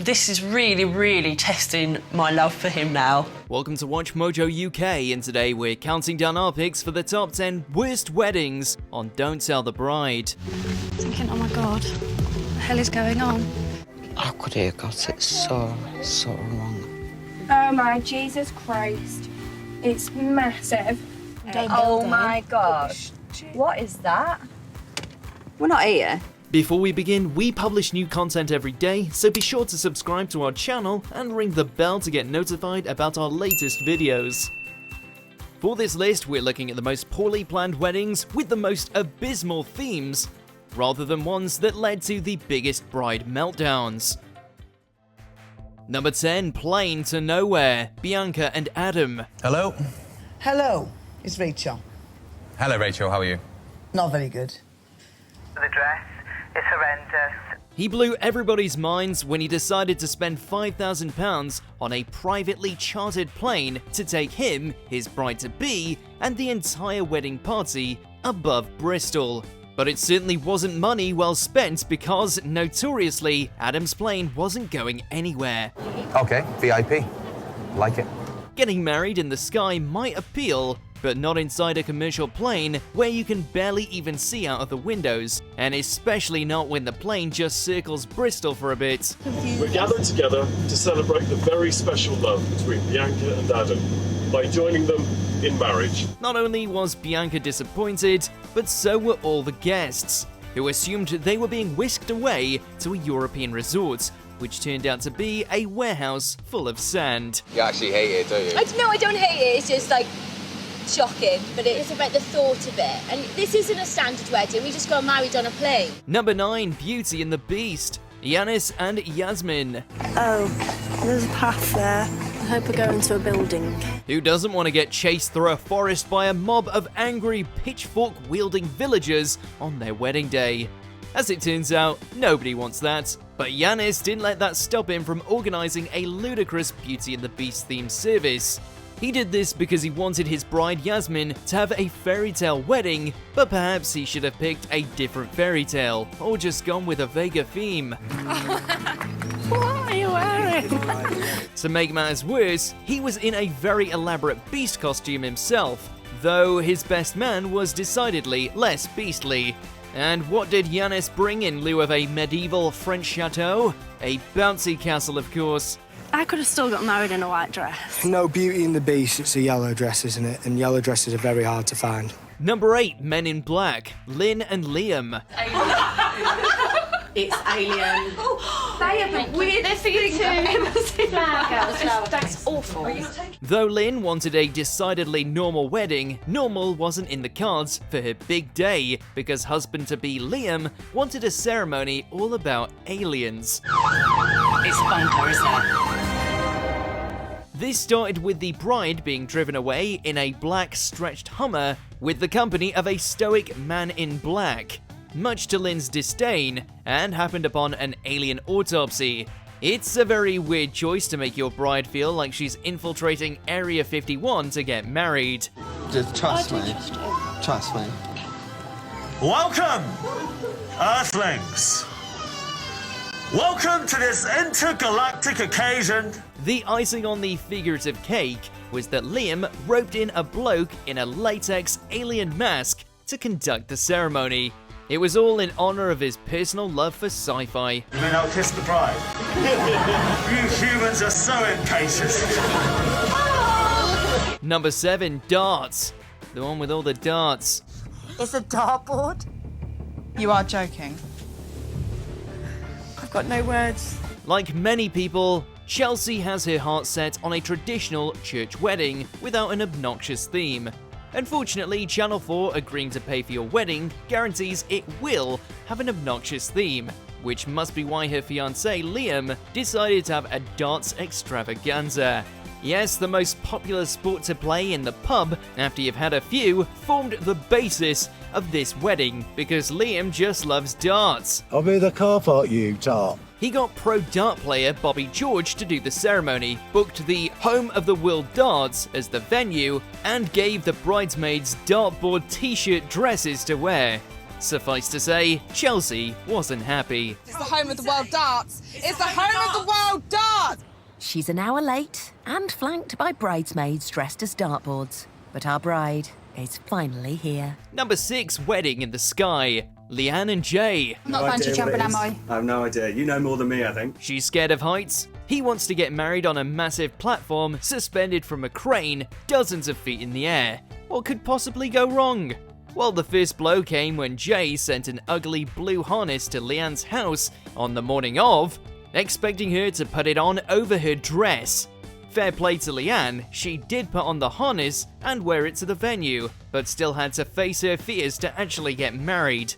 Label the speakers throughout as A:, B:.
A: this is really, really testing my love for him now.
B: Welcome to WatchMojo UK, and today we're counting down our picks for the top 10 worst weddings on Don't Tell the Bride.
C: Thinking, oh my God, what the hell is going on?
D: How could he have got it so wrong?
E: Oh my Jesus Christ. It's massive.
F: Oh my gosh. What is that?
C: We're not here.
B: Before we begin, we publish new content every day, so be sure to subscribe to our channel and ring the bell to get notified about our latest videos. For this list, we're looking at the most poorly planned weddings with the most abysmal themes, rather than ones that led to the biggest bride meltdowns. Number 10, Plane to Nowhere, Bianca and Adam.
G: Hello.
H: Hello, it's Rachel.
G: Hello, Rachel. How are you?
H: Not very good.
I: The dress is horrendous.
B: He blew everybody's minds when he decided to spend £5,000 on a privately chartered plane to take him, his bride-to-be, and the entire wedding party above Bristol. But it certainly wasn't money well spent because, notoriously, Adam's plane wasn't going anywhere.
G: Okay, VIP. Like it.
B: Getting married in the sky might appeal, but not inside a commercial plane where you can barely even see out of the windows, and especially not when the plane just circles Bristol for a bit.
J: We're gathered together to celebrate the very special love between Bianca and Adam by joining them in marriage.
B: Not only was Bianca disappointed, but so were all the guests, who assumed they were being whisked away to a European resort, which turned out to be a warehouse full of sand.
K: You actually hate it, don't you?
F: No, I don't hate it. It's just like shocking, but it's about the thought of it. And this isn't a standard wedding. We just got married on a plane.
B: Number 9, Beauty and the Beast, Yanis and Yasmin.
C: Oh, there's a path there. I hope we're going to a building.
B: Who doesn't want to get chased through a forest by a mob of angry, pitchfork-wielding villagers on their wedding day? As it turns out, nobody wants that. But Yanis didn't let that stop him from organising a ludicrous Beauty and the Beast themed service. He did this because he wanted his bride Yasmin to have a fairy tale wedding, but perhaps he should have picked a different fairy tale, or just gone with a vaguer theme.
C: What are you wearing?
B: To make matters worse, he was in a very elaborate beast costume himself, though his best man was decidedly less beastly. And what did Yanis bring in lieu of a medieval French chateau? A bouncy castle, of course.
C: I could have still got married in a white dress.
L: No, Beauty and the Beast, it's a yellow dress, isn't it? And yellow dresses are very hard to find.
B: Number 8, Men in Black, Lynn and Liam.
A: It's Alien.
F: They are the weirdest thing too.
A: That's awful.
B: Though Lynn wanted a decidedly normal wedding, normal wasn't in the cards for her big day because husband-to-be Liam wanted a ceremony all about aliens.
A: It's bunker, isn't it?
B: This started with the bride being driven away in a black stretched Hummer with the company of a stoic man in black, much to Lynn's disdain, and happened upon an alien autopsy. It's a very weird choice to make your bride feel like she's infiltrating Area 51 to get married.
D: Just trust me. Trust me.
J: Welcome, Earthlings. Welcome to this intergalactic occasion.
B: The icing on the figurative cake was that Liam roped in a bloke in a latex alien mask to conduct the ceremony. It was all in honor of his personal love for sci-fi.
J: You mean I'll kiss the bride? You humans are so impatient.
B: Number 7, Darts. The one with all the darts.
F: It's a dartboard.
M: You are joking. I've got no words.
B: Like many people, Chelsea has her heart set on a traditional church wedding without an obnoxious theme. Unfortunately, Channel 4 agreeing to pay for your wedding guarantees it will have an obnoxious theme, which must be why her fiancé Liam decided to have a darts extravaganza. Yes, the most popular sport to play in the pub after you've had a few formed the basis of this wedding because Liam just loves darts.
L: I'll be the car park, you tart.
B: He got pro dart player Bobby George to do the ceremony, booked the Home of the World Darts as the venue, and gave the bridesmaids dartboard t-shirt dresses to wear. Suffice to say, Chelsea wasn't happy.
M: It's the home of the world darts. It's the home of the world
K: She's an hour late and flanked by bridesmaids dressed as dartboards. But our bride is finally here.
B: Number 6, wedding in the sky. Leanne and Jay.
E: I'm not bungee jumping, am I?
N: I have no idea. You know more than me, I think.
B: She's scared of heights. He wants to get married on a massive platform suspended from a crane dozens of feet in the air. What could possibly go wrong? Well, the first blow came when Jay sent an ugly blue harness to Leanne's house on the morning of, expecting her to put it on over her dress. Fair play to Leanne, she did put on the harness and wear it to the venue, but still had to face her fears to actually get married.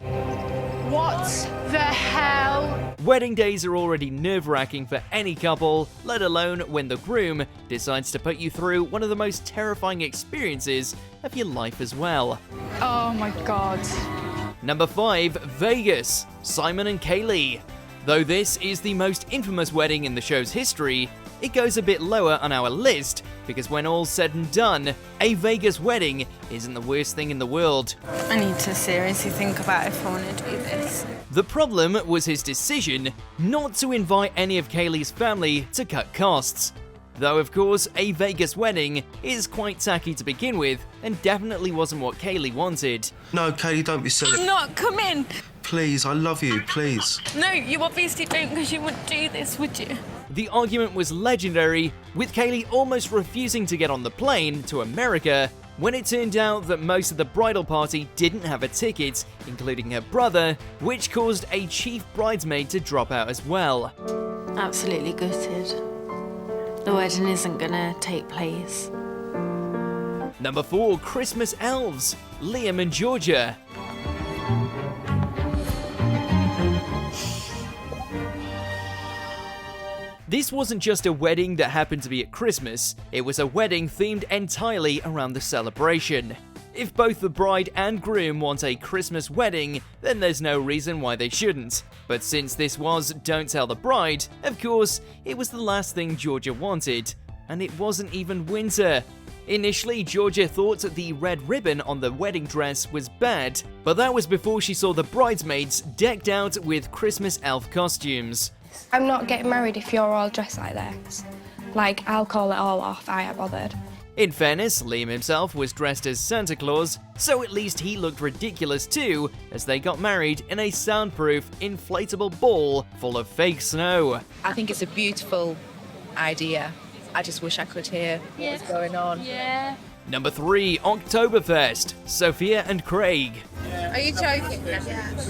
E: What the hell?
B: Wedding days are already nerve-wracking for any couple, let alone when the groom decides to put you through one of the most terrifying experiences of your life as well.
E: Oh my god.
B: Number 5, Vegas, Simon and Kaylee. Though this is the most infamous wedding in the show's history, it goes a bit lower on our list because when all's said and done, a Vegas wedding isn't the worst thing in the world.
M: I need to seriously think about if I want to do this.
B: The problem was his decision not to invite any of Kaylee's family to cut costs. Though of course, a Vegas wedding is quite tacky to begin with and definitely wasn't what Kaylee wanted.
O: No, Kaylee, don't be silly.
M: Not come in.
O: Please, I love you, please.
M: No, you obviously don't because you wouldn't do this, would you?
B: The argument was legendary, with Kaylee almost refusing to get on the plane to America when it turned out that most of the bridal party didn't have a ticket, including her brother, which caused a chief bridesmaid to drop out as well.
P: Absolutely gutted. The wedding isn't gonna take place.
B: Number 4, Christmas elves, Liam and Georgia. This wasn't just a wedding that happened to be at Christmas, it was a wedding themed entirely around the celebration. If both the bride and groom want a Christmas wedding, then there's no reason why they shouldn't. But since this was Don't Tell the Bride, of course, it was the last thing Georgia wanted. And it wasn't even winter. Initially, Georgia thought the red ribbon on the wedding dress was bad, but that was before she saw the bridesmaids decked out with Christmas elf costumes.
Q: I'm not getting married if you're all dressed like this. Like, I'll call it all off, I ain't bothered.
B: In fairness, Liam himself was dressed as Santa Claus, so at least he looked ridiculous too, as they got married in a soundproof, inflatable ball full of fake snow.
R: I think it's a beautiful idea. I just wish I could hear what was going on.
E: Yeah.
B: Number 3, Oktoberfest, Sophia and Craig.
S: Are you joking?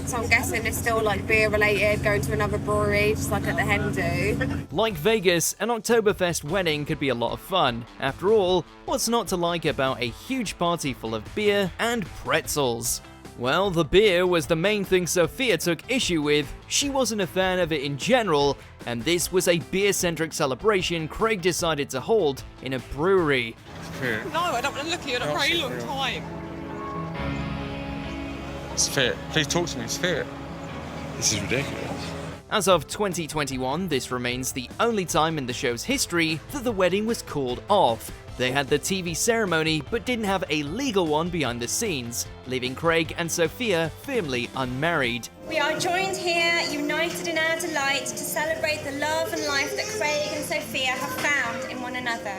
S: So I'm guessing it's still like beer related, going to another brewery, just like at the Hen Do.
B: Like Vegas, an Oktoberfest wedding could be a lot of fun. After all, what's not to like about a huge party full of beer and pretzels? Well, the beer was the main thing Sophia took issue with. She wasn't a fan of it in general, and this was a beer-centric celebration Craig decided to hold in a brewery.
T: No, I don't want to look at you in a very long time.
U: It's fair. Please talk to me, it's fair. This is ridiculous.
B: As of 2021, this remains the only time in the show's history that the wedding was called off. They had the TV ceremony, but didn't have a legal one behind the scenes, leaving Craig and Sophia firmly unmarried.
V: We are joined here, united in our delight, to celebrate the love and life that Craig and Sophia have found in one another.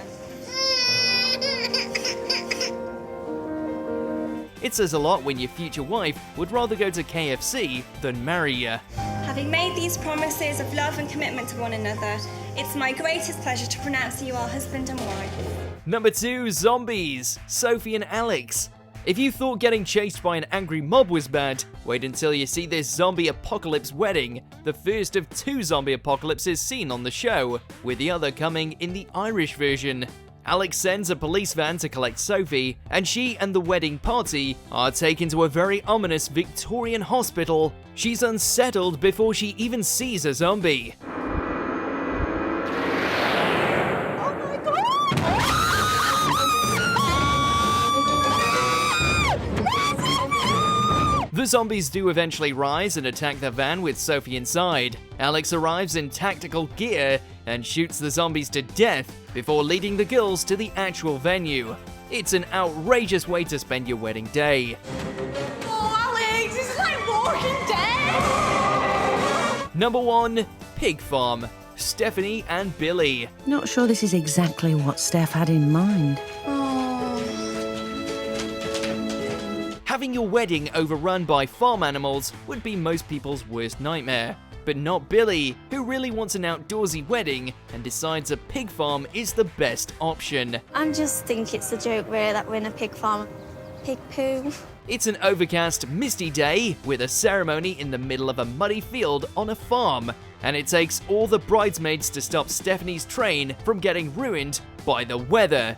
B: It says a lot when your future wife would rather go to KFC than marry you.
V: Having made these promises of love and commitment to one another, it's my greatest pleasure to pronounce you our husband and wife.
B: Number 2, Zombies, Sophie and Alex. If you thought getting chased by an angry mob was bad, wait until you see this zombie apocalypse wedding, the first of 2 zombie apocalypses seen on the show, with the other coming in the Irish version. Alex sends a police van to collect Sophie, and she and the wedding party are taken to a very ominous Victorian hospital. She's unsettled before she even sees a zombie. The zombies do eventually rise and attack the van with Sophie inside. Alex arrives in tactical gear and shoots the zombies to death before leading the girls to the actual venue. It's an outrageous way to spend your wedding day.
E: Oh, Alex, this is like Walking Dead!
B: Number 1, Pig Farm, Stephanie and Billy.
K: Not sure this is exactly what Steph had in mind.
B: Having your wedding overrun by farm animals would be most people's worst nightmare. But not Billy, who really wants an outdoorsy wedding and decides a pig farm is the best option.
C: I just think it's a joke really that we're in a pig farm. Pig poo.
B: It's an overcast, misty day with a ceremony in the middle of a muddy field on a farm. And it takes all the bridesmaids to stop Stephanie's train from getting ruined by the weather.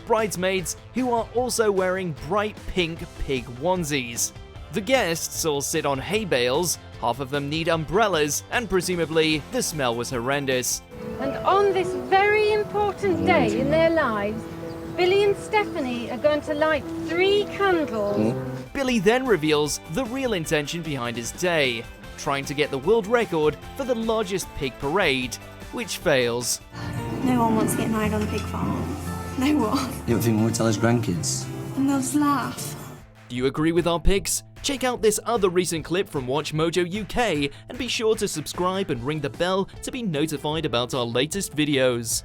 B: Bridesmaids who are also wearing bright pink pig onesies. The guests all sit on hay bales, half of them need umbrellas, and presumably the smell was horrendous.
H: And on this very important day in their lives, Billy and Stephanie are going to light 3 candles.
B: Billy then reveals the real intention behind his day, trying to get the world record for the largest pig parade, which fails.
C: No one wants to get married on a pig farm. No one.
I: You don't think we'll tell his grandkids?
C: And they'll just laugh.
B: Do you agree with our picks? Check out this other recent clip from WatchMojo UK and be sure to subscribe and ring the bell to be notified about our latest videos.